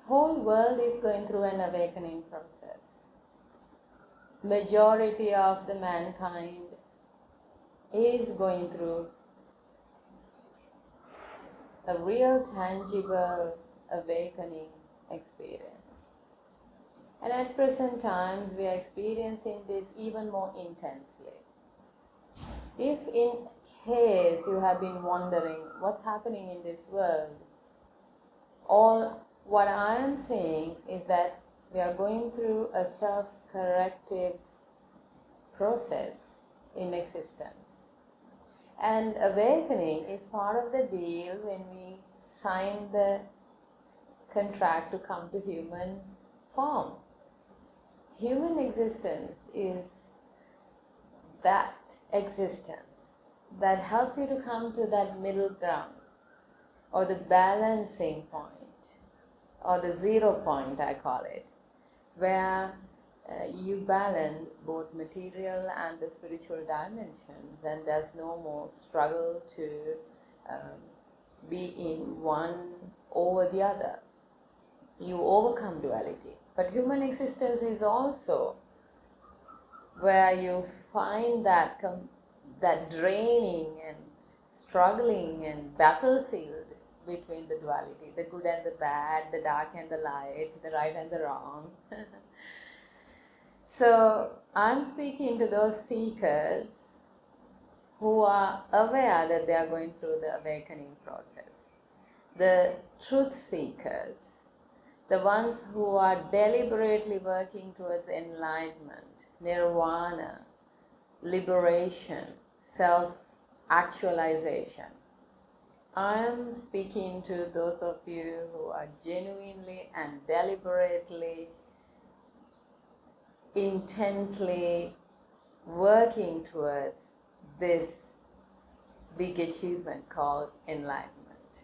whole world is going through an awakening process. Majority of the mankind is going through a real tangible awakening experience. And at present times we are experiencing this even more intensely. If in case you have been wondering what's happening in this world, all what I am saying is that we are going through a self-corrective process in existence. And awakening is part of the deal when we sign the contract to come to human form. Human existence is that existence that helps you to come to that middle ground, or the balancing point, or the 0 point I call it, where you balance both material and the spiritual dimensions, and there's no more struggle to be in one over the other. You overcome duality. But human existence is also where you find that draining and struggling and battlefield between the duality, the good and the bad, the dark and the light, the right and the wrong. So I'm speaking to those seekers who are aware that they are going through the awakening process. The truth seekers, the ones who are deliberately working towards enlightenment, nirvana, liberation, self-actualization. I am speaking to those of you who are genuinely and deliberately, intently working towards this big achievement called enlightenment.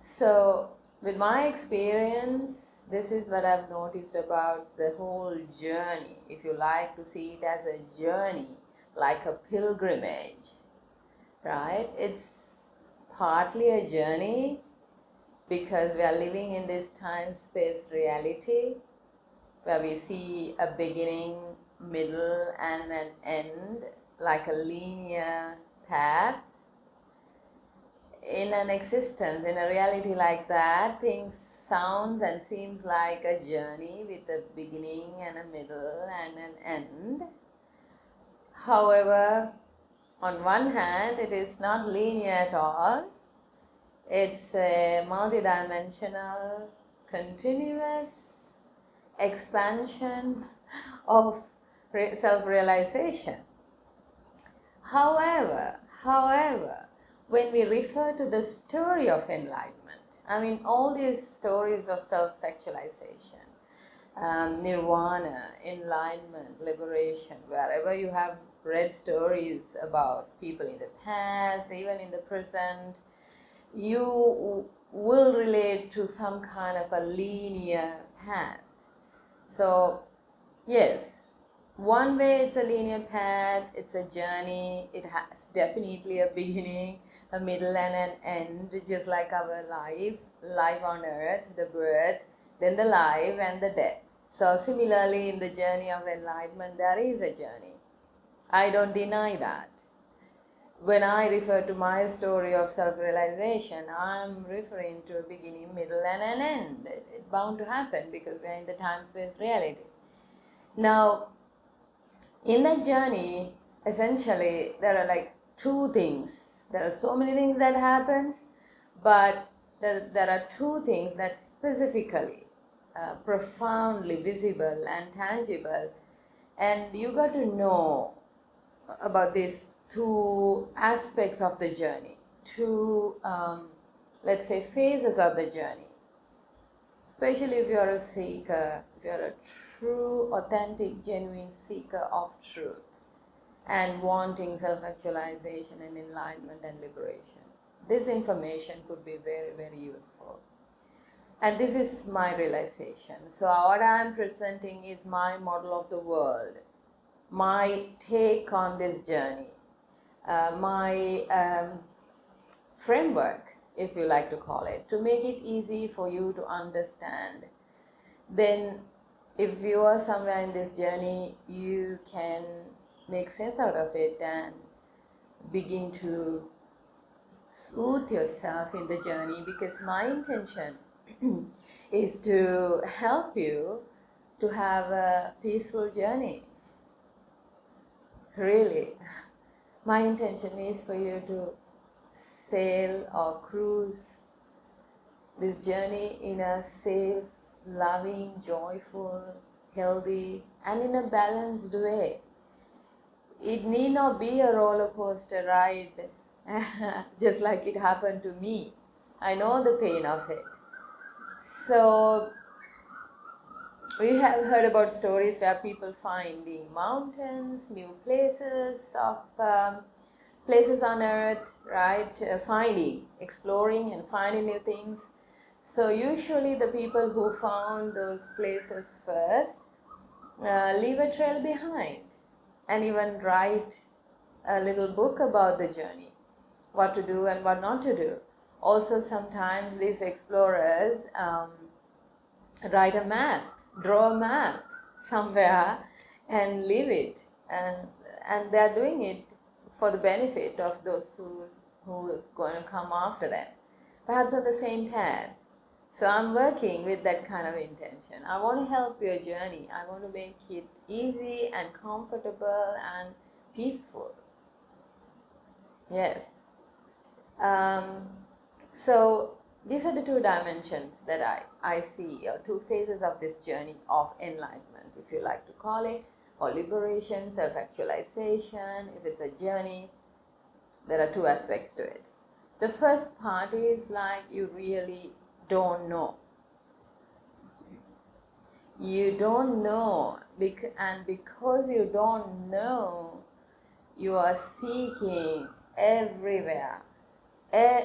So, with my experience, this is what I've noticed about the whole journey. If you like to see it as a journey, like a pilgrimage, right? It's partly a journey because we are living in this time-space reality where we see a beginning, middle, and an end, like a linear path. In an existence, in a reality like that, things sounds and seems like a journey with a beginning and a middle and an end. However, on one hand, it is not linear at all. It's a multidimensional, continuous expansion of self-realization. However, when we refer to the story of enlightenment, I mean, all these stories of self-actualization, nirvana, enlightenment, liberation, wherever you have read stories about people in the past, even in the present, you will relate to some kind of a linear path. So, yes, one way it's a linear path, it's a journey, it has definitely a beginning, a middle and an end, just like our life on earth, the birth, then the life and the death. So similarly in the journey of enlightenment, there is a journey. I don't deny that. When I refer to my story of self-realization, I'm referring to a beginning, middle and an end. It's bound to happen because we're in the time-space reality. Now, in that journey, essentially, there are like two things. There are so many things that happens, but there are two things that specifically, profoundly visible and tangible, and you got to know about these two aspects of the journey, two, let's say, phases of the journey. Especially if you're a seeker, if you're a true, authentic, genuine seeker of truth and wanting self-actualization and enlightenment and liberation. This information could be very, very useful. And this is my realization. So what I'm presenting is my model of the world, my take on this journey, my framework if you like to call it, to make it easy for you to understand. Then if you are somewhere in this journey, you can make sense out of it and begin to soothe yourself in the journey, because my intention is to help you to have a peaceful journey. Really, my intention is for you to sail or cruise this journey in a safe, loving, joyful, healthy, and in a balanced way. It need not be a roller coaster ride, just like it happened to me. I know the pain of it. So we have heard about stories where people finding mountains, new places of places on earth, right? Exploring and finding new things. So usually the people who found those places first leave a trail behind and even write a little book about the journey, what to do and what not to do. Also, sometimes these explorers write a map, draw a map somewhere and leave it, and they're doing it for the benefit of those who's going to come after them, perhaps on the same path. So I'm working with that kind of intention. I want to help your journey. I want to make it easy and comfortable and peaceful. Yes. So these are the two dimensions that I see, or two phases of this journey of enlightenment, if you like to call it, or liberation, self-actualization. If it's a journey, there are two aspects to it. The first part is like you really don't know. You don't know, and because you don't know, you are seeking everywhere.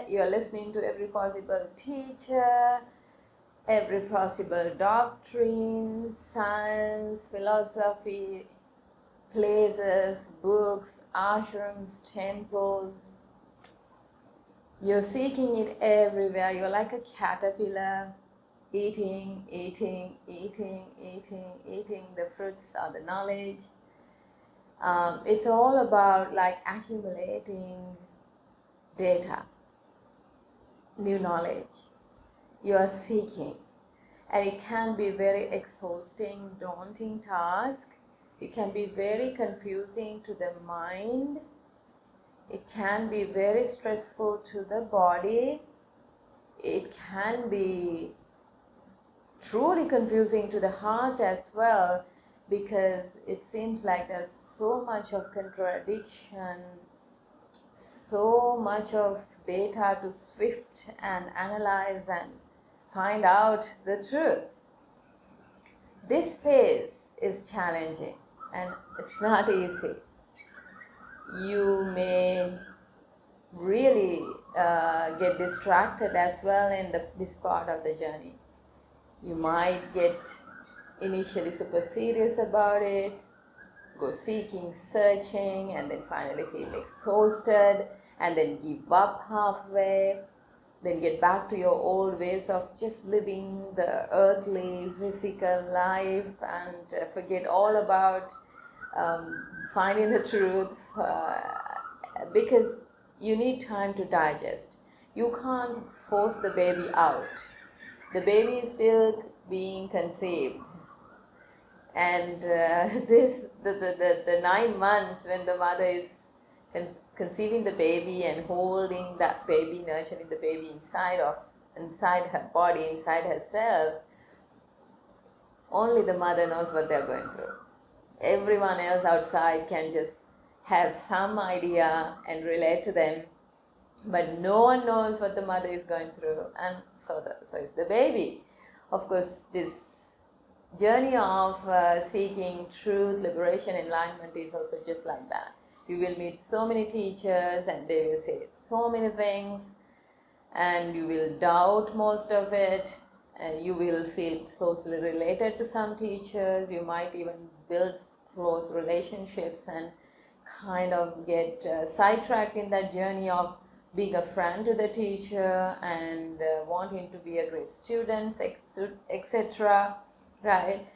You're listening to every possible teacher, every possible doctrine, science, philosophy, places, books, ashrams, temples. You're seeking it everywhere. You're like a caterpillar, eating the fruits or the knowledge. It's all about like accumulating data, new knowledge. You are seeking, and it can be very exhausting, daunting task. It can be very confusing to the mind. It can be very stressful to the body. It can be truly confusing to the heart as well, because it seems like there's so much of contradiction, so much of data to sift and analyze and find out the truth. This phase is challenging and it's not easy. You may really get distracted as well in this part of the journey. You might get initially super serious about it, go seeking, searching, and then finally feel exhausted, and then give up halfway, then get back to your old ways of just living the earthly, physical life, and forget all about finding the truth, because you need time to digest. You can't force the baby out. The baby is still being conceived, and the 9 months when the mother is conceiving the baby and holding that baby, nurturing the baby inside her body, inside herself, only the mother knows what they're going through. Everyone else outside can just have some idea and relate to them, but no one knows what the mother is going through, and so it's the baby. Of course, this journey of seeking truth, liberation, enlightenment is also just like that. You will meet so many teachers and they will say so many things, and you will doubt most of it, and you will feel closely related to some teachers. You might even build close relationships and kind of get sidetracked in that journey of being a friend to the teacher and wanting to be a great student, etc. Right?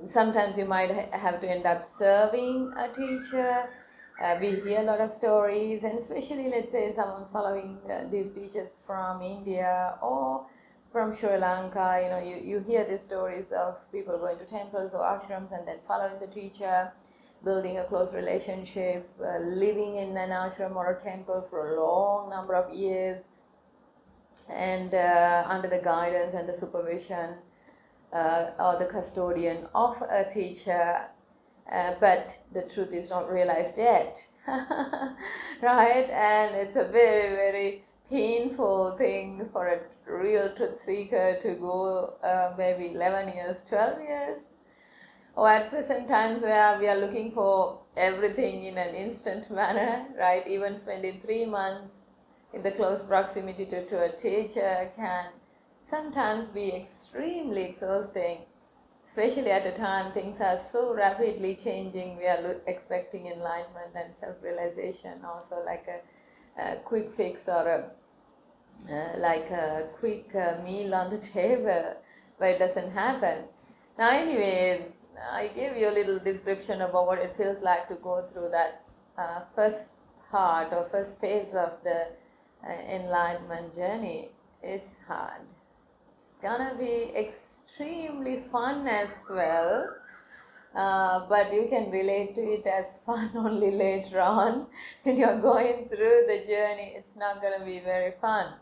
Sometimes you might have to end up serving a teacher. We hear a lot of stories, and especially, let's say, someone's following these teachers from India or from Sri Lanka. You hear these stories of people going to temples or ashrams and then following the teacher, building a close relationship, living in an ashram or a temple for a long number of years, and under the guidance and the supervision or the custodian of a teacher, but the truth is not realized yet. Right? And it's a very, very painful thing for a real truth seeker to go maybe 11 years, 12 years, or at present times where we are looking for everything in an instant manner, right? Even spending 3 months in the close proximity to a teacher can sometimes be extremely exhausting, especially at a time things are so rapidly changing. We are expecting enlightenment and self-realization also like a quick fix or like a quick meal on the table, but it doesn't happen. Now anyway, I gave you a little description about what it feels like to go through that first part or first phase of the enlightenment journey. It's hard. It's gonna be extremely fun as well, but you can relate to it as fun only later on. When you're going through the journey, it's not gonna be very fun.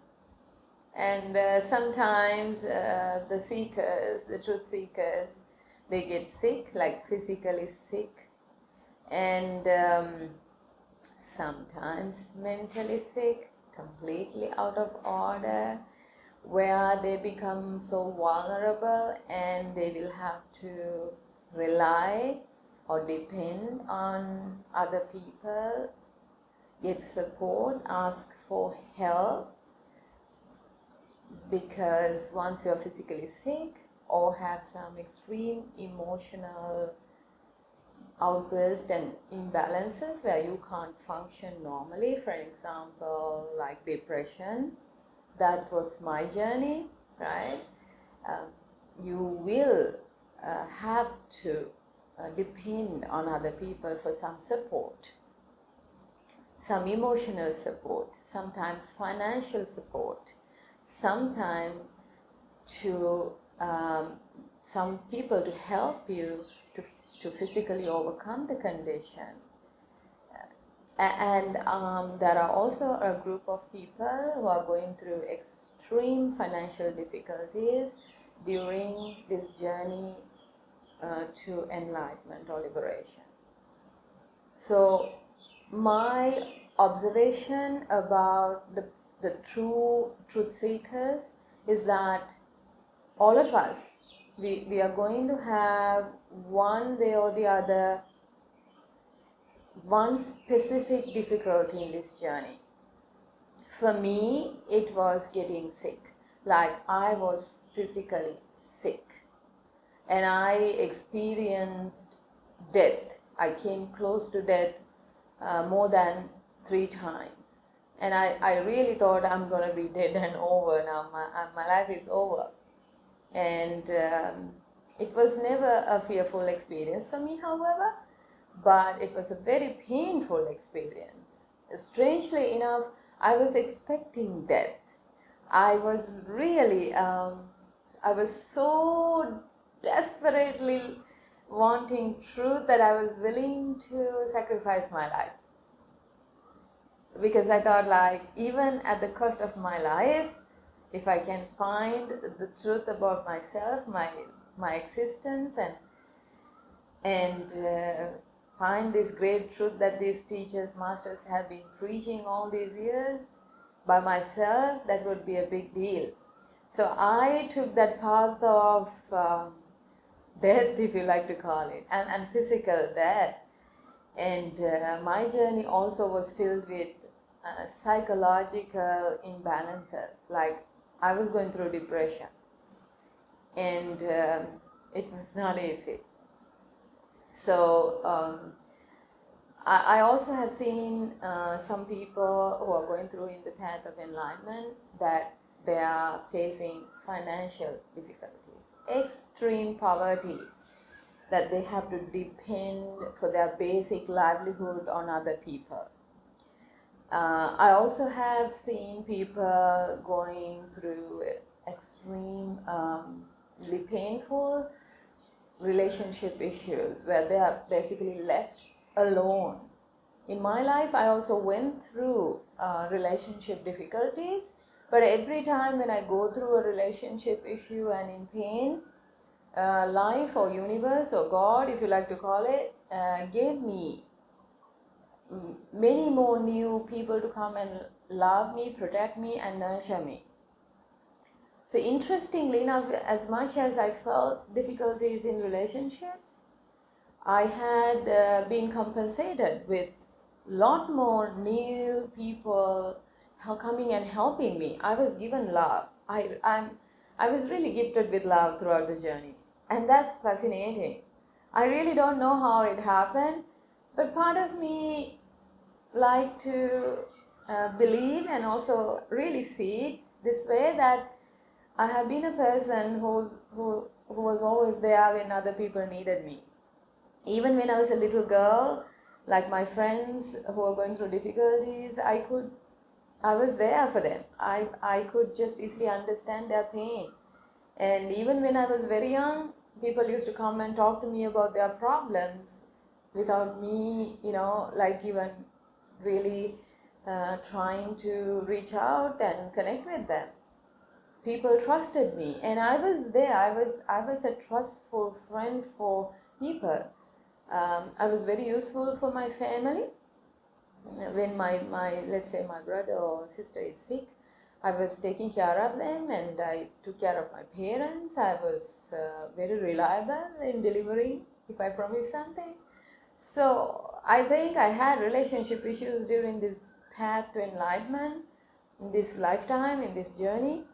And sometimes the seekers, the truth seekers, they get sick, like physically sick, and sometimes mentally sick, completely out of order, where they become so vulnerable and they will have to rely or depend on other people, get support, ask for help, because once you're physically sick or have some extreme emotional outbursts and imbalances where you can't function normally, for example, like depression, that was my journey, right? You will have to depend on other people for some support, some emotional support, sometimes financial support, sometimes to some people to help you to physically overcome the condition. And there are also a group of people who are going through extreme financial difficulties during this journey to enlightenment or liberation. So my observation about the true truth seekers is that all of us, we are going to have one way or the other one specific difficulty in this journey. For me, it was getting sick. Like I was physically sick and I experienced death. I came close to death more than 3 times. And I really thought I'm going to be dead and over now. My life is over. And it was never a fearful experience for me, however, but it was a very painful experience. Strangely enough, I was expecting death. I was really, I was so desperately wanting truth that I was willing to sacrifice my life. Because I thought, like, even at the cost of my life, if I can find the truth about myself, my existence, and find this great truth that these teachers, masters have been preaching all these years by myself, that would be a big deal. So I took that path of death, if you like to call it, and physical death. And my journey also was filled with psychological imbalances. Like I was going through depression, and it was not easy. So I also have seen some people who are going through in the path of enlightenment that they are facing financial difficulties, extreme poverty, that they have to depend for their basic livelihood on other people. I also have seen people going through extremely painful relationship issues where they are basically left alone. In my life, I also went through relationship difficulties, but every time when I go through a relationship issue and in pain, life or universe or God, if you like to call it, gave me many more new people to come and love me, protect me, and nurture me. So interestingly enough, as much as I felt difficulties in relationships, I had been compensated with lot more new people coming and helping me. I was given love. I was really gifted with love throughout the journey, and that's fascinating. I really don't know how it happened, but part of me like to believe and also really see it this way, that I have been a person who was always there when other people needed me. Even when I was a little girl, like my friends who were going through difficulties, I was there for them. I could just easily understand their pain. And even when I was very young, people used to come and talk to me about their problems without me, like even really trying to reach out and connect with them. People trusted me, and I was there. I was a trustful friend for people. I was very useful for my family. When my let's say my brother or sister is sick, I was taking care of them, and I took care of my parents. I was very reliable in delivering if I promised something. So I think I had relationship issues during this path to enlightenment, in this lifetime, in this journey,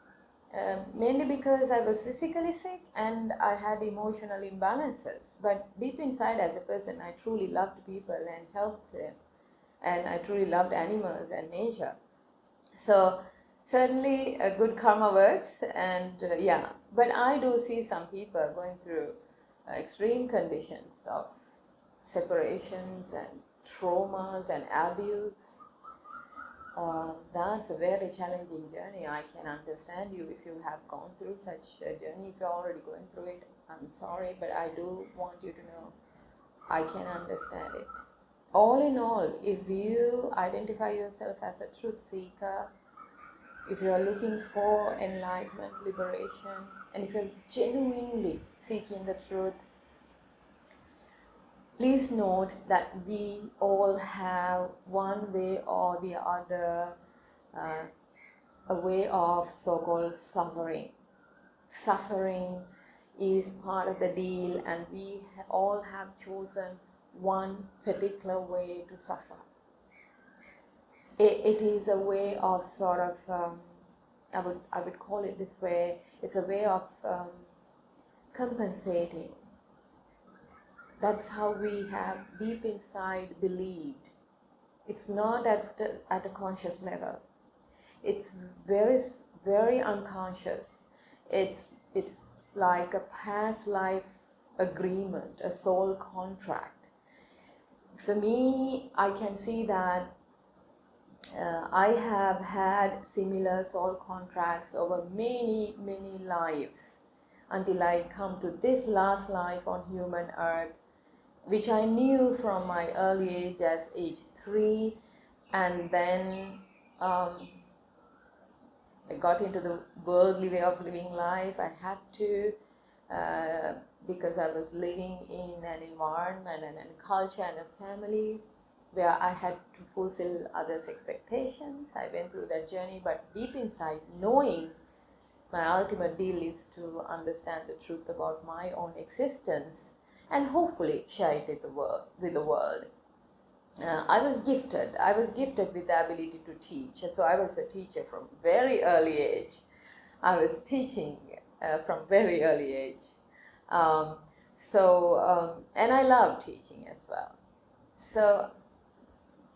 mainly because I was physically sick and I had emotional imbalances. But deep inside, as a person, I truly loved people and helped them, and I truly loved animals and nature. So certainly a good karma works, and yeah, but I do see some people going through extreme conditions of separations and traumas and abuse. That's a very challenging journey. I can understand you if you have gone through such a journey. If you're already going through it, I'm sorry, but I do want you to know I can understand it. All in all, if you identify yourself as a truth seeker, if you are looking for enlightenment, liberation, and if you're genuinely seeking the truth, please note that we all have one way or the other uh, a way of so-called suffering. Suffering is part of the deal, and we all have chosen one particular way to suffer. It is a way of sort of, I would call it this way, it's a way of compensating. That's how we have deep inside believed. It's not at a conscious level. It's very unconscious. It's like a past life agreement, a soul contract. For me, I can see that I have had similar soul contracts over many lives until I come to this last life on human earth, which I knew from my early age as age 3, and then I got into the worldly way of living life. I had to, because I was living in an environment and a culture and a family where I had to fulfill others' expectations. I went through that journey, but deep inside, knowing my ultimate deal is to understand the truth about my own existence and hopefully share it with the world. I was gifted. I was gifted with the ability to teach. So I was a teacher from very early age. I was teaching from very early age. And I love teaching as well. So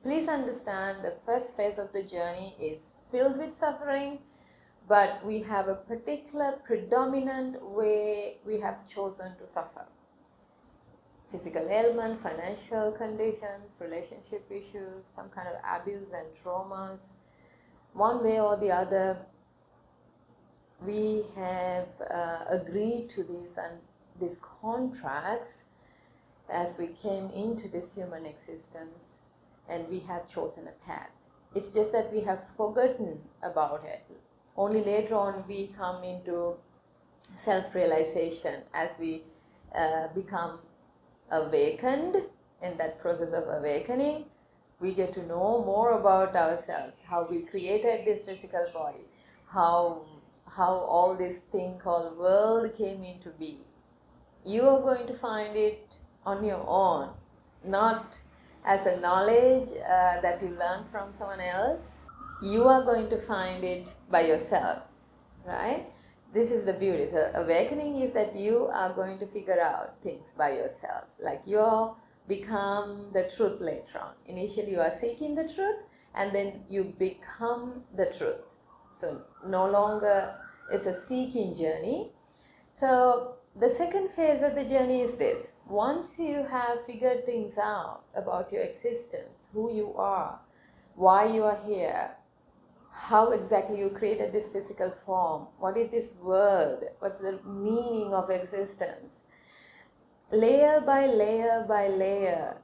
Please understand the first phase of the journey is filled with suffering, but we have a particular predominant way we have chosen to suffer. Physical ailment, financial conditions, relationship issues, some kind of abuse and traumas. One way or the other, we have agreed to these contracts as we came into this human existence, and we have chosen a path. It's just that we have forgotten about it. Only later on we come into self-realization as we become awakened. In that process of awakening, we get to know more about ourselves, how we created this physical body, how all this thing called world came into being. You are going to find it on your own, not as a knowledge that you learn from someone else. You are going to find it by yourself, right? This is the beauty. The awakening is that you are going to figure out things by yourself. Like you become the truth later on. Initially you are seeking the truth, and then you become the truth. So no longer it's a seeking journey. So the second phase of the journey is this. Once you have figured things out about your existence, who you are, why you are here, how exactly you created this physical form, what is this world, what's the meaning of existence, layer by layer by layer,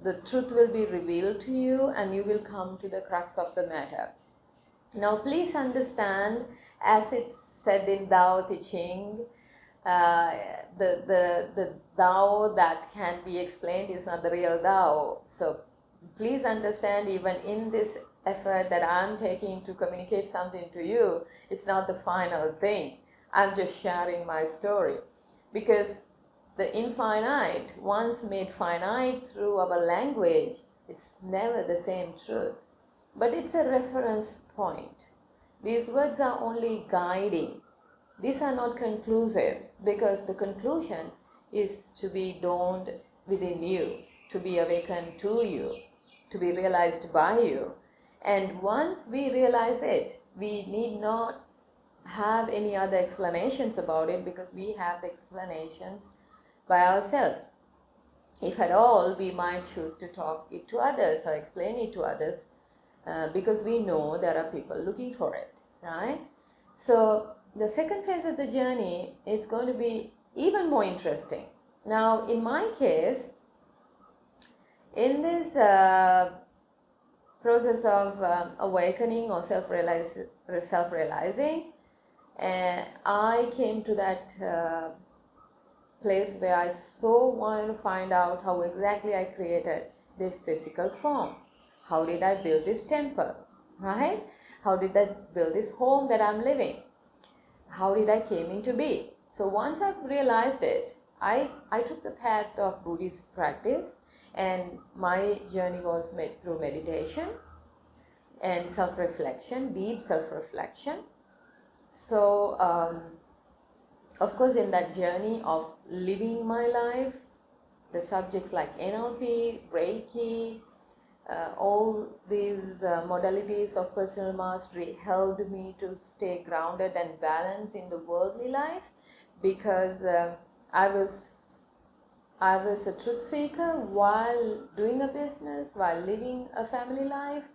the truth will be revealed to you and you will come to the crux of the matter. Now please understand, as it's said in Tao Te Ching, the Tao that can be explained is not the real Tao. So please understand, even in this effort that I'm taking to communicate something to you, it's not the final thing. I'm just sharing my story, because the infinite, once made finite through our language, it's never the same truth, but it's a reference point. These words are only guiding. These are not conclusive, because the conclusion is to be dawned within you, to be awakened to you, to be realized by you. And once we realize it, we need not have any other explanations about it, because we have the explanations by ourselves. If at all, we might choose to talk it to others or explain it to others, because we know there are people looking for it, right? So the second phase of the journey is going to be even more interesting. Now, in my case, in this process of awakening or self-realizing, I came to that place where I so wanted to find out how exactly I created this physical form. How did I build this temple, right? How did I build this home that I'm living? How did I came into be? So once I've realized it, I took the path of Buddhist practice, and my journey was made through meditation and self-reflection, deep self-reflection. So of course, in that journey of living my life, the subjects like NLP, Reiki, all these modalities of personal mastery helped me to stay grounded and balanced in the worldly life, because I was a truth seeker while doing a business, while living a family life,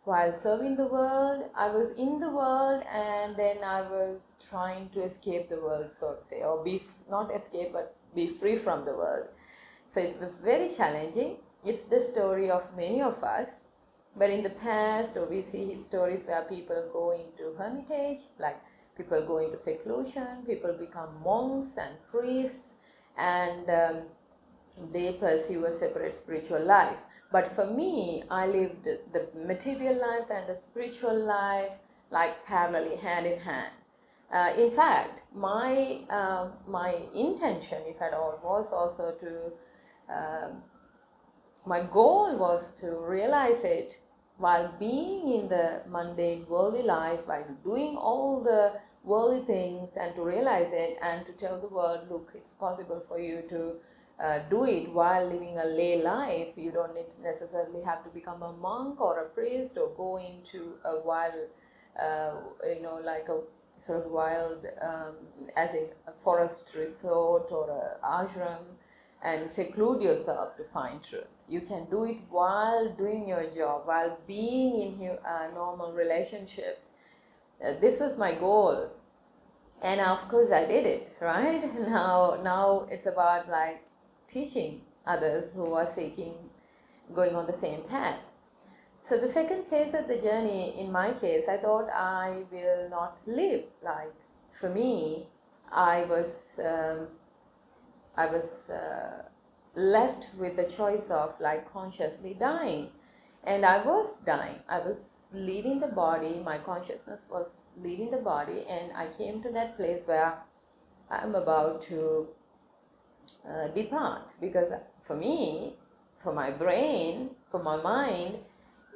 while serving the world. I was in the world, and then I was trying to escape the world, so to say, or not escape, but be free from the world. So it was very challenging. It's the story of many of us. But in the past, or we see stories where people go into hermitage, like people go into seclusion, people become monks and priests, and they pursue a separate spiritual life. But for me, I lived the material life and the spiritual life like parallelly, hand in hand. In fact, my intention, if at all, was also to my goal was to realize it while being in the mundane worldly life, while doing all the worldly things, and to realize it and to tell the world, look, it's possible for you to do it while living a lay life. You don't necessarily have to become a monk or a priest or go into a wild, like a sort of wild, as in a forest resort or a ashram, and seclude yourself to find truth. You can do it while doing your job, while being in normal relationships. This was my goal, and of course I did it, right? Now it's about like teaching others who are going on the same path. So the second phase of the journey, in my case, I thought I will not live. Like for me, I was left with the choice of like consciously dying, and I was dying. I was leaving the body. My consciousness was leaving the body, and I came to that place where I'm about to depart. Because for me, for my brain, for my mind,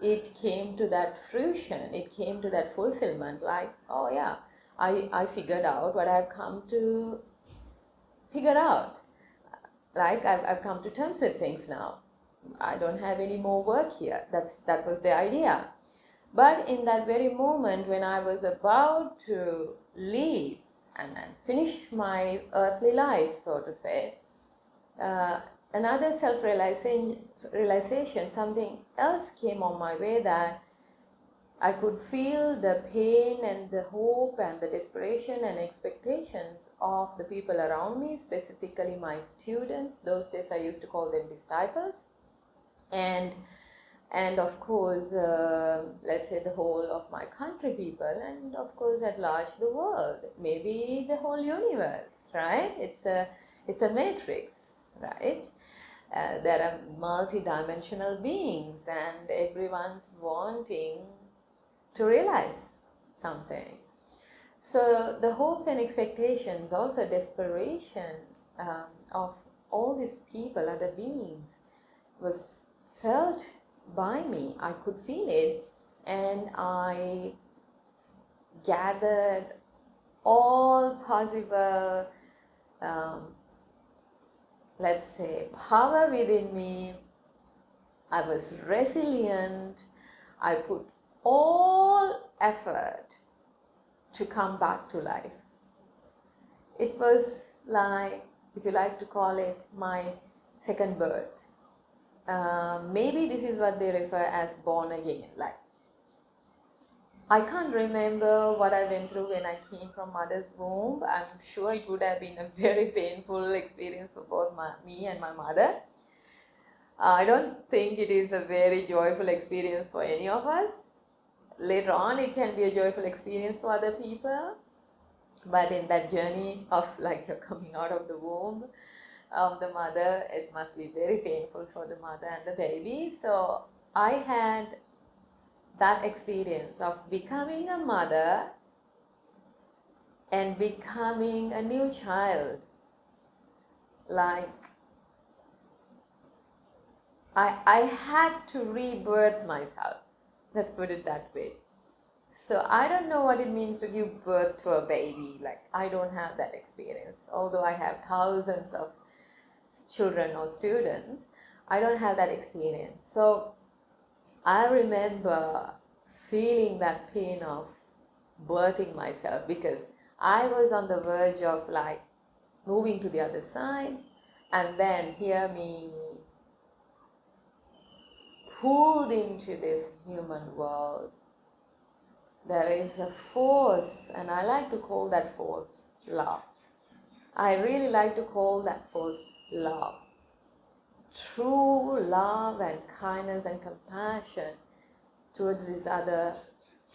it came to that fruition. It came to that fulfillment. Like, oh yeah, I figured out what I've come to figure out. Like I've come to terms with things now. I don't have any more work here. That was the idea. But in that very moment when I was about to leave and finish my earthly life, so to say, another self-realization, something else came on my way, that I could feel the pain and the hope and the desperation and expectations of the people around me, specifically my students. Those days I used to call them disciples. And of course, let's say the whole of my country people, and of course at large the world, maybe the whole universe, right? It's a matrix, right? There are multi-dimensional beings, and everyone's wanting to realize something. So the hopes and expectations, also desperation of all these people, other beings, was felt by me. I could feel it, and I gathered all possible, let's say, power within me. I was resilient. I put all effort to come back to life. It was like, if you like to call it, my second birth. Maybe this is what they refer as born again. Like, I can't remember what I went through when I came from mother's womb. I'm sure it would have been a very painful experience for both me and my mother. I don't think it is a very joyful experience for any of us. Later on, it can be a joyful experience for other people. But in that journey of like you're coming out of the womb of the mother, it must be very painful for the mother and the baby. So I had that experience of becoming a mother and becoming a new child. Like I had to rebirth myself. Let's put it that way. So I don't know what it means to give birth to a baby. Like, I don't have that experience. Although I have thousands of children or students, I don't have that experience. So I remember feeling that pain of birthing myself, because I was on the verge of like moving to the other side, and then hear me pulled into this human world. There is a force, and I like to call that force love. I really like to call that force love. True love and kindness and compassion towards these other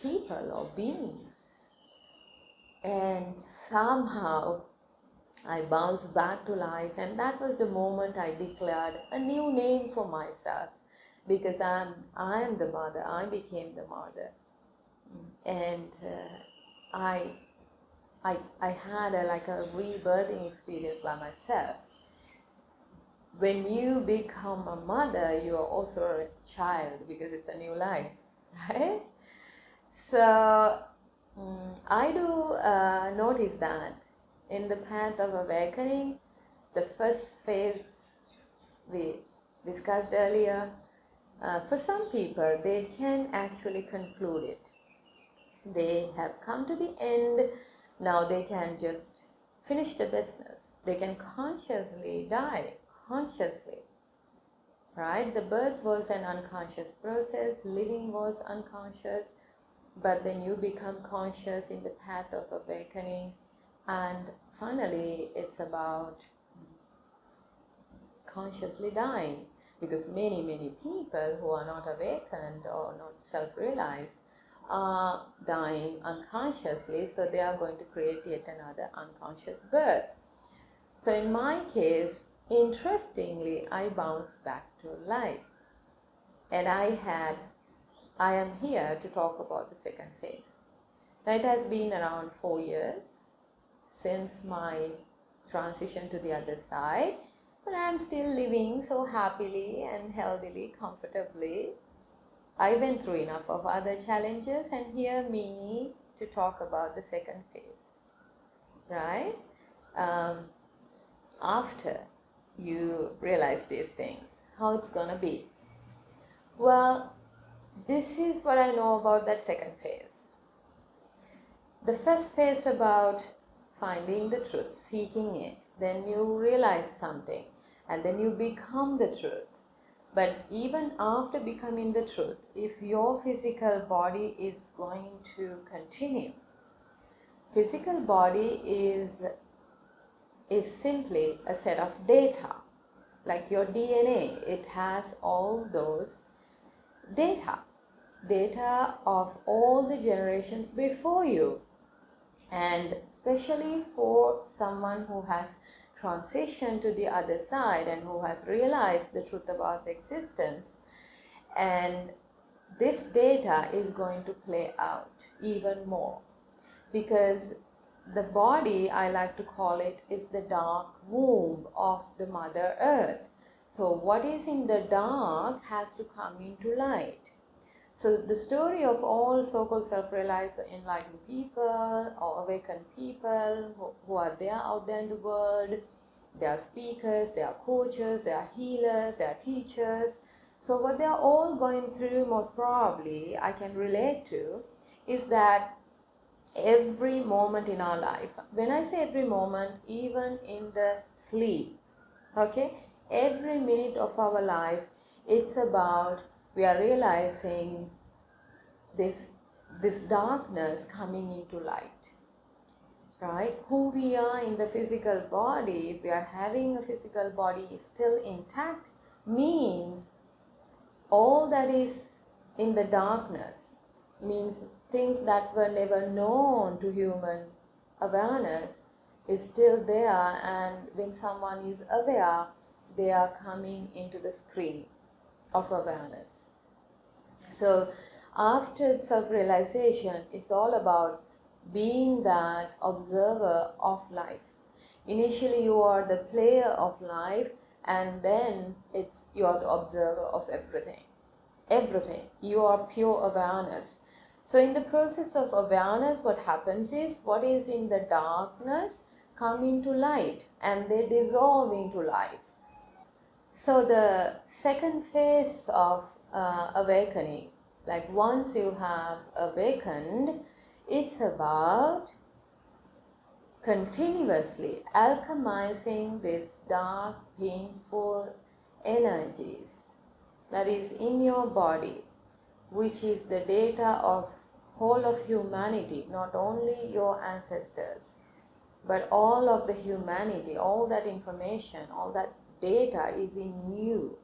people or beings. And somehow I bounced back to life, and that was the moment I declared a new name for myself, because I am the mother. I became the mother, and I had a rebirthing experience by myself. When you become a mother, you are also a child, because it's a new life, right? So I do notice that in the path of awakening, the first phase we discussed earlier, for some people, they can actually conclude it. They have come to the end, now they can just finish the business. They can consciously die, consciously, right? The birth was an unconscious process, living was unconscious, but then you become conscious in the path of awakening, and finally it's about consciously dying, because many people who are not awakened or not self-realized are dying unconsciously, so they are going to create yet another unconscious birth. So in my case, interestingly, I bounced back to life, and I am here to talk about the second phase. Now it has been around 4 years since my transition to the other side, but I am still living so happily and healthily, comfortably. I went through enough of other challenges, and here me to talk about the second phase, right? After you realize these things, how it's gonna be. Well, this is what I know about that second phase. The first phase about finding the truth, seeking it, then you realize something, and then you become the truth. But even after becoming the truth, if your physical body is going to continue, physical body is simply a set of data, like your DNA. It has all those data of all the generations before you. And especially for someone who has transitioned to the other side and who has realized the truth about existence, and this data is going to play out even more, because the body, I like to call it, is the dark womb of the Mother Earth. So what is in the dark has to come into light. So the story of all so-called self-realized or enlightened people or awakened people who are there out there in the world, they are speakers, they are coaches, they are healers, they are teachers. So what they are all going through, most probably, I can relate to, is that every moment in our life, when I say every moment, even in the sleep, okay, every minute of our life, it's about, we are realizing this darkness coming into light, right? Who we are in the physical body, if we are having a physical body still intact, means all that is in the darkness, means things that were never known to human awareness is still there, and when someone is aware, they are coming into the screen of awareness. So after self-realization, it's all about being that observer of life. Initially you are the player of life, and then you are the observer of everything. Everything. You are pure awareness. So in the process of awareness, what happens is, what is in the darkness come into light, and they dissolve into light. So the second phase of awakening, like once you have awakened, it's about continuously alchemizing these dark, painful energies that is in your body, which is the data of whole of humanity, not only your ancestors, but all of the humanity. All that information, all that data is in you.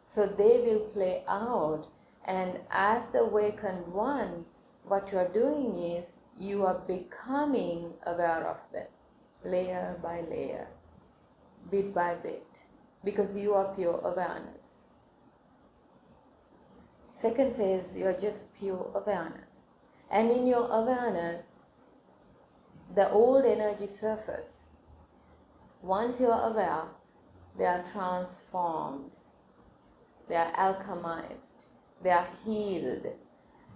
So they will play out, and as the awakened one, what you are doing is you are becoming aware of them, layer by layer, bit by bit, because you are pure awareness. Second phase, you are just pure awareness, and in your awareness, the old energy surface, once you are aware, they are transformed, they are alchemized, they are healed.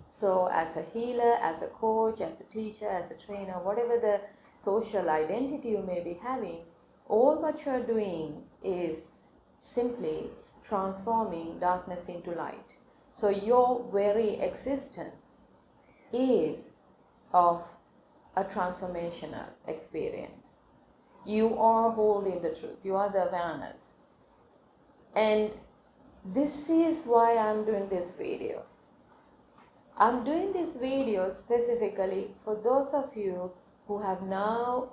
So as a healer, as a coach, as a teacher, as a trainer, whatever the social identity you may be having, all what you are doing is simply transforming darkness into light. So your very existence is of a transformational experience. You are holding the truth. You are the awareness. And this is why I'm doing this video. I'm doing this video specifically for those of you who have now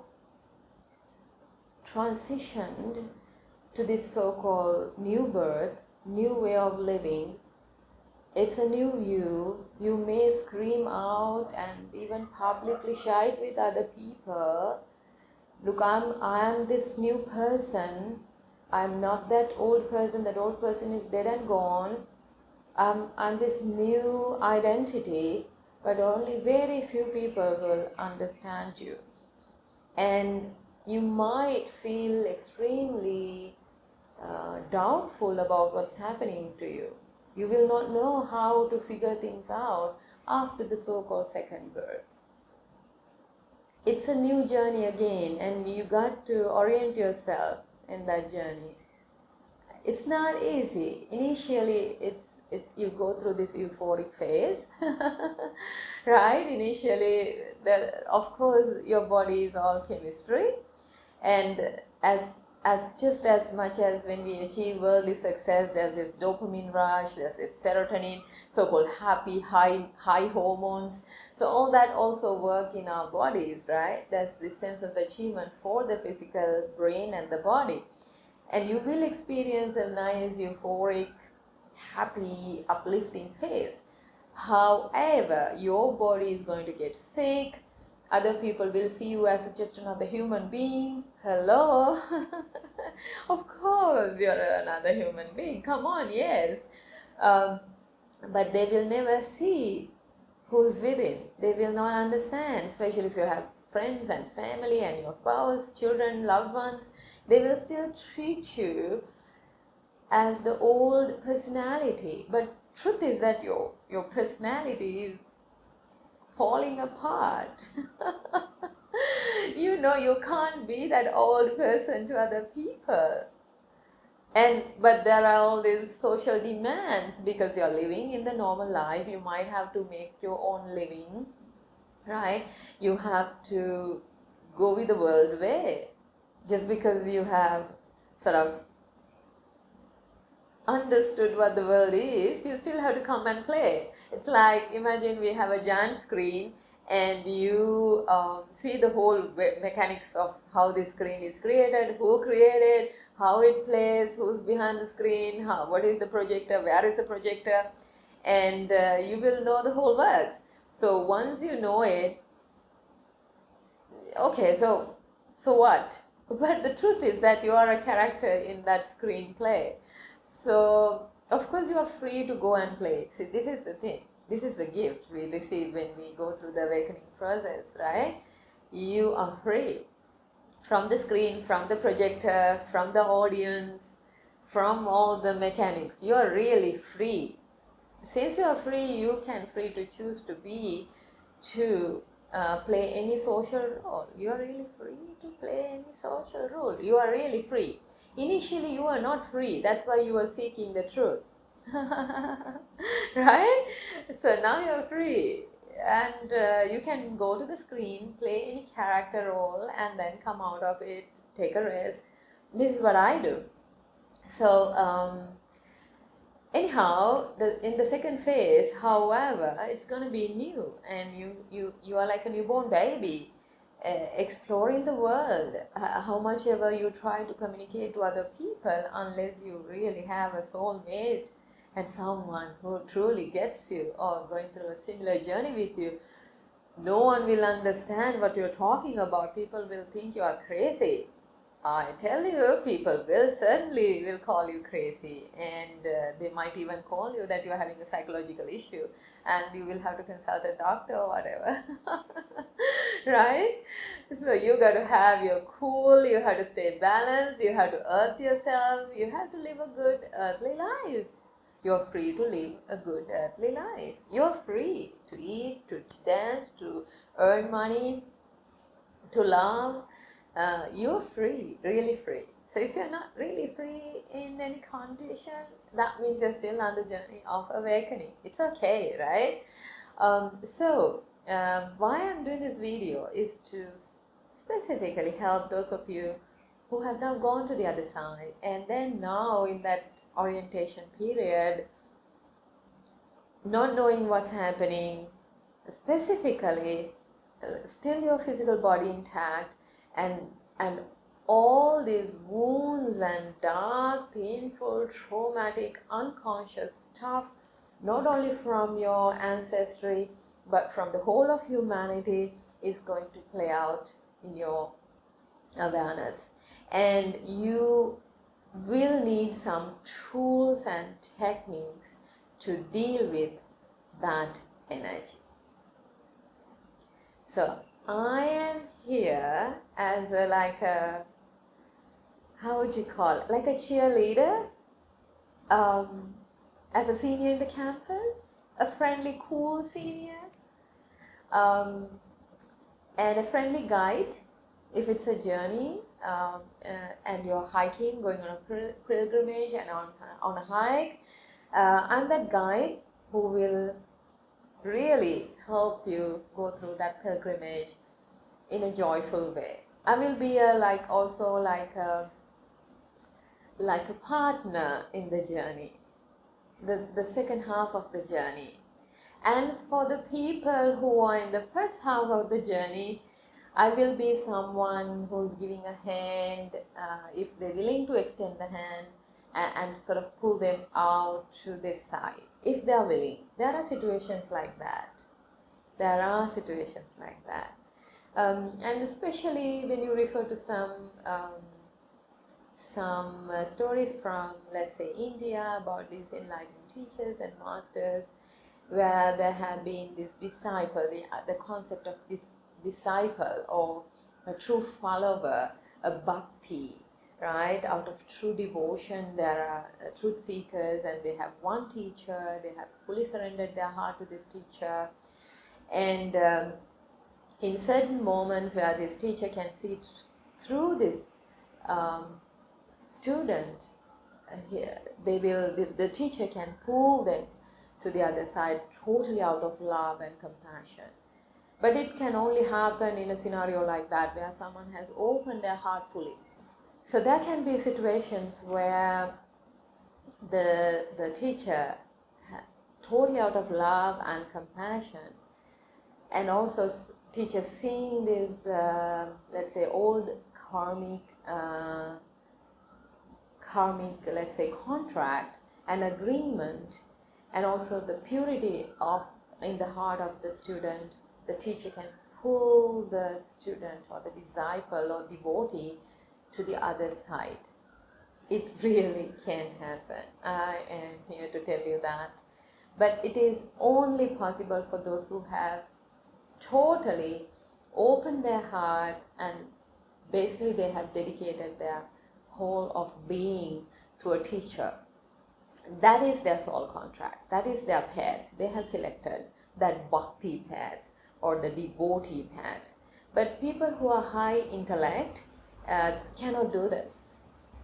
transitioned to this so-called new birth, new way of living. It's a new you. You may scream out and even publicly shout with other people, look, I am this new person. I'm not that old person. That old person is dead and gone. I'm this new identity, but only very few people will understand you. And you might feel extremely doubtful about what's happening to you. You will not know how to figure things out after the so-called second birth. It's a new journey again, and you got to orient yourself in that journey. It's not easy. Initially, you go through this euphoric phase, right? Initially, of course, your body is all chemistry, and just as much as when we achieve worldly success, there's this dopamine rush, there's this serotonin, so-called happy high hormones. So all that also work in our bodies, right? There's this sense of achievement for the physical brain and the body. And you will experience a nice, euphoric, happy, uplifting phase. However, your body is going to get sick. Other people will see you as just another human being. Hello. Of course, you're another human being. Come on, yes. But they will never see who's within. They will not understand, especially if you have friends and family and your spouse, children, loved ones. They will still treat you as the old personality. But truth is that your personality is falling apart. You know, you can't be that old person to other people. But there are all these social demands because you're living in the normal life. You might have to make your own living, right? You have to go with the world way. Just because you have sort of understood what the world is, you still have to come and play. It's like, imagine we have a giant screen and you see the whole mechanics of how this screen is created, who created, how it plays, who's behind the screen, what is the projector, where is the projector, and you will know the whole works. So once you know it, okay, so what? But the truth is that you are a character in that screenplay. So, of course, you are free to go and play it. See, this is the thing. This is the gift we receive when we go through the awakening process, right? You are free from the screen, from the projector, from the audience, from all the mechanics. You are really free. Since you are free, you can free to choose to be, to play any social role. You are really free to play any social role. You are really free. Initially, you are not free. That's why you are seeking the truth. Right? So now you are free. And you can go to the screen, play any character role, and then come out of it, take a rest. This is what I do. So, anyhow, in the second phase, however, it's going to be new, and you are like a newborn baby, exploring the world. How much ever you try to communicate to other people, unless you really have a soulmate and someone who truly gets you or going through a similar journey with you, no one will understand what you're talking about. People will think you are crazy. I tell you, people certainly will call you crazy, and they might even call you that you're having a psychological issue and you will have to consult a doctor or whatever. Right? So you got to have your cool, you have to stay balanced, you have to earth yourself, you have to live a good earthly life. You're free to live a good earthly life. You're free to eat, to dance, to earn money, to love. You're free, really free. So if you're not really free in any condition, that means you're still on the journey of awakening. It's okay, right? Why I'm doing this video is to specifically help those of you who have now gone to the other side, and then now in that orientation period, not knowing what's happening, specifically, still your physical body intact, and all these wounds and dark, painful, traumatic, unconscious stuff, not only from your ancestry but from the whole of humanity, is going to play out in your awareness, and you will need some tools and techniques to deal with that energy. So I am here as how would you call it, like a cheerleader, as a senior in the campus, a friendly, cool senior, and a friendly guide if it's a journey, and you're hiking, going on a pilgrimage and on a hike. I'm that guide who will really help you go through that pilgrimage in a joyful way. I will be also like a partner in the journey, the second half of the journey. And for the people who are in the first half of the journey, I will be someone who's giving a hand, if they're willing to extend the hand, and sort of pull them out to this side, if they're willing. There are situations like that. And especially when you refer to some stories from, let's say, India, about these enlightened teachers and masters, where there have been this disciple, the concept of this disciple or a true follower, a bhakti, right? Out of true devotion, there are truth seekers, and they have one teacher, they have fully surrendered their heart to this teacher. And in certain moments where this teacher can see through this student, the teacher can pull them to the other side totally out of love and compassion. But it can only happen in a scenario like that, where someone has opened their heart fully. So there can be situations where the teacher, totally out of love and compassion, and also teacher seeing this, let's say, old karmic, let's say, contract and agreement, and also the purity in the heart of the student, the teacher can pull the student or the disciple or devotee to the other side. It really can happen. I am here to tell you that. But it is only possible for those who have totally opened their heart, and basically they have dedicated their whole of being to a teacher. That is their soul contract. That is their path. They have selected that bhakti path or the devotee path. But people who are high intellect cannot do this.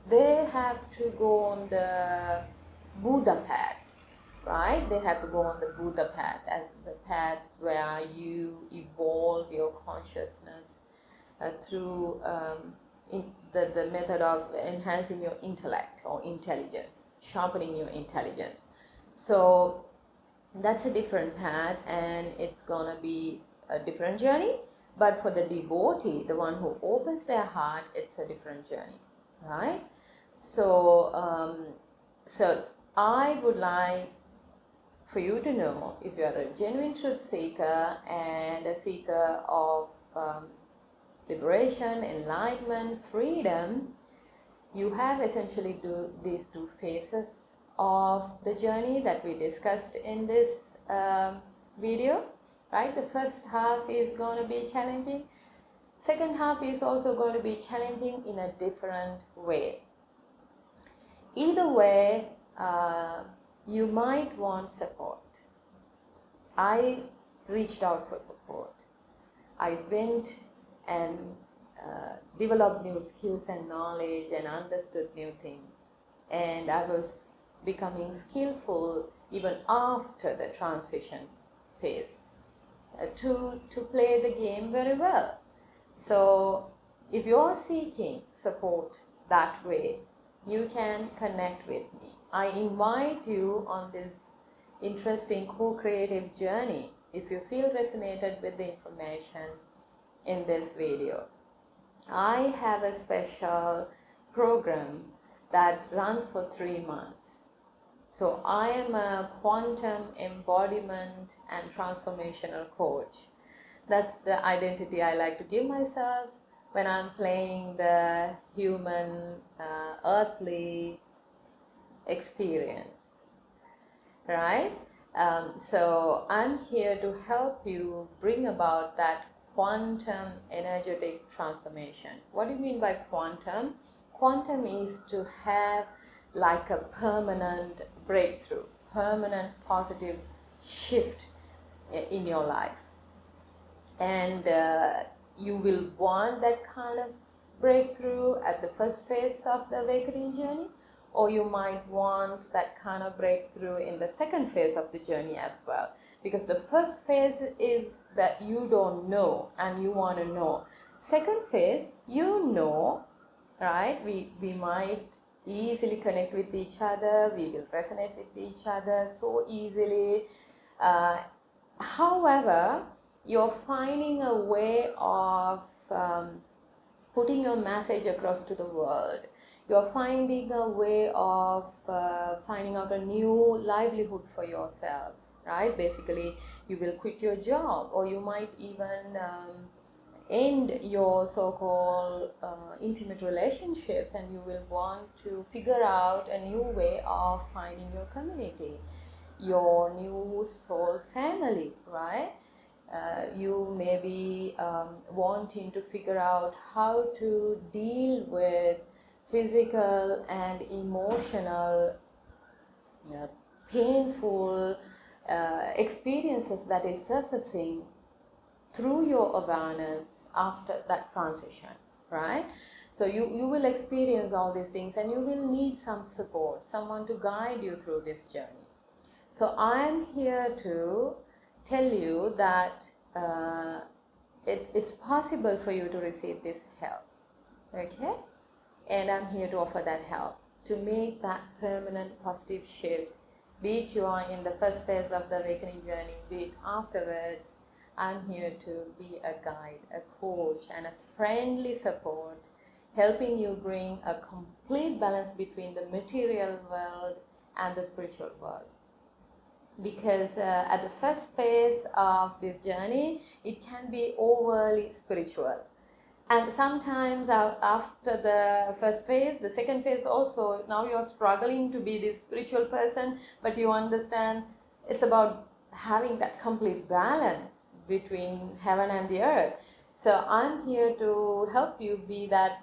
They have to go on the Buddha path, right? They have to go on the Buddha path, as the path where you evolve your consciousness through the method of enhancing your intellect or intelligence, sharpening your intelligence. So that's a different path, and it's gonna be a different journey. But for the devotee, the one who opens their heart, it's a different journey, right? So so I would like for you to know, if you are a genuine truth seeker and a seeker of liberation, enlightenment, freedom, you have essentially these two phases of the journey that we discussed in this video, right? The first half is going to be challenging. Second half is also going to be challenging in a different way. Either way, you might want support. I reached out for support. I went and developed new skills and knowledge and understood new things. And I was becoming skillful even after the transition phase to play the game very well. So if you're seeking support that way, you can connect with me. I invite you on this interesting co-creative journey if you feel resonated with the information in this video. I have a special program that runs for 3 months. So I am a quantum embodiment and transformational coach. That's the identity I like to give myself when I'm playing the human, earthly experience, right? So I'm here to help you bring about that quantum energetic transformation. What do you mean by quantum? Quantum is to have like a permanent breakthrough, permanent positive shift in your life. And you will want that kind of breakthrough at the first phase of the awakening journey, or you might want that kind of breakthrough in the second phase of the journey as well. Because the first phase is that you don't know and you want to know. Second phase, you know, right? We might easily connect with each other, we will resonate with each other so easily. However, you're finding a way of putting your message across to the world. You're finding a way of finding out a new livelihood for yourself, right? Basically, you will quit your job, or you might even end your so-called intimate relationships, and you will want to figure out a new way of finding your community, your new soul family, right? You may be wanting to figure out how to deal with physical and emotional painful experiences that is surfacing through your awareness after that transition, right? So you will experience all these things, and you will need some support, someone to guide you through this journey. So I'm here to tell you that it's possible for you to receive this help, okay? And I'm here to offer that help to make that permanent positive shift, be it you are in the first phase of the awakening journey, be it afterwards. I'm here to be a guide, a coach, and a friendly support, helping you bring a complete balance between the material world and the spiritual world. Because at the first phase of this journey, it can be overly spiritual. And sometimes after the first phase, the second phase also, now you're struggling to be this spiritual person, but you understand it's about having that complete balance between heaven and the earth. So I'm here to help you be that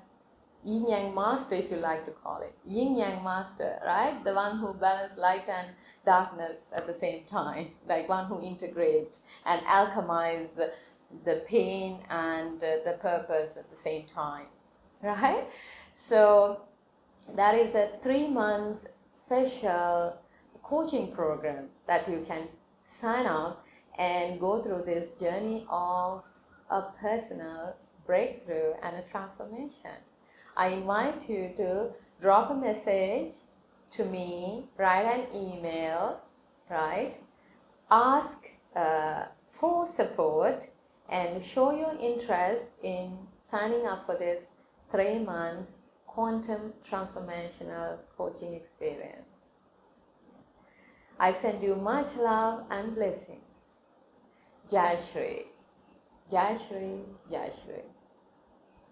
yin yang master, if you like to call it. Yin yang master, right? The one who balances light and darkness at the same time, like one who integrates and alchemize the pain and the purpose at the same time, right? So that is a 3 months special coaching program that you can sign up and go through this journey of a personal breakthrough and a transformation. I invite you to drop a message to me, write an email, right? Ask for support and show your interest in signing up for this 3 months quantum transformational coaching experience. I send you much love and blessings. JayaShri, JayaShri, JayaShri.